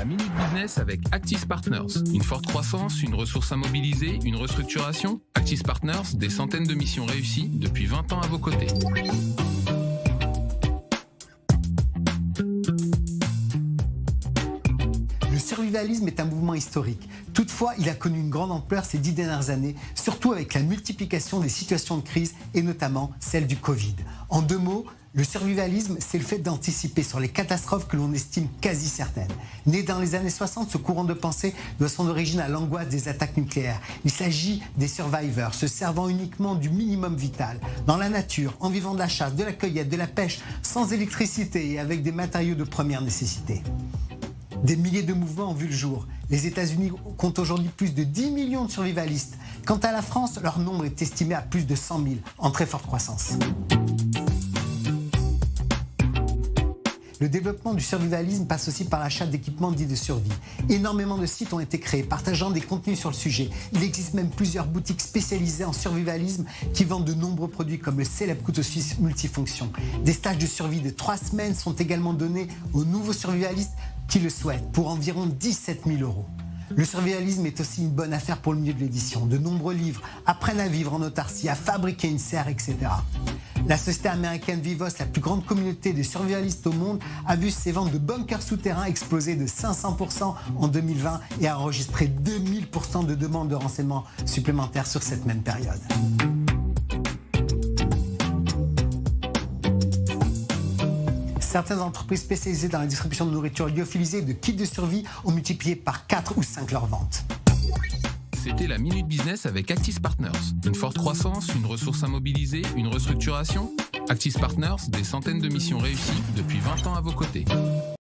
La Minute Business avec Actis Partners. Une forte croissance, une ressource à mobiliser, une restructuration. Actis Partners, des centaines de missions réussies depuis 20 ans à vos côtés. Le survivalisme est un mouvement historique. Toutefois, il a connu une grande ampleur ces 10 dernières années, surtout avec la multiplication des situations de crise et notamment celle du Covid. En 2 mots, le survivalisme, c'est le fait d'anticiper sur les catastrophes que l'on estime quasi certaines. Né dans les années 60, ce courant de pensée doit son origine à l'angoisse des attaques nucléaires. Il s'agit des survivors, se servant uniquement du minimum vital, dans la nature, en vivant de la chasse, de la cueillette, de la pêche, sans électricité et avec des matériaux de première nécessité. Des milliers de mouvements ont vu le jour. Les États-Unis comptent aujourd'hui plus de 10 millions de survivalistes. Quant à la France, leur nombre est estimé à plus de 100 000, en très forte croissance. Le développement du survivalisme passe aussi par l'achat d'équipements dits de survie. Énormément de sites ont été créés, partageant des contenus sur le sujet. Il existe même plusieurs boutiques spécialisées en survivalisme qui vendent de nombreux produits comme le célèbre couteau suisse multifonction. Des stages de survie de 3 semaines sont également donnés aux nouveaux survivalistes qui le souhaitent, pour environ 17 000 €. Le survivalisme est aussi une bonne affaire pour le milieu de l'édition. De nombreux livres apprennent à vivre en autarcie, à fabriquer une serre, etc. La société américaine Vivos, la plus grande communauté de survivalistes au monde, a vu ses ventes de bunkers souterrains exploser de 500% en 2020 et a enregistré 2000% de demandes de renseignements supplémentaires sur cette même période. Certaines entreprises spécialisées dans la distribution de nourriture lyophilisée et de kits de survie ont multiplié par 4 ou 5 leurs ventes. C'était la Minute Business avec Actis Partners. Une forte croissance, une ressource à mobiliser, une restructuration. Actis Partners, des centaines de missions réussies depuis 20 ans à vos côtés.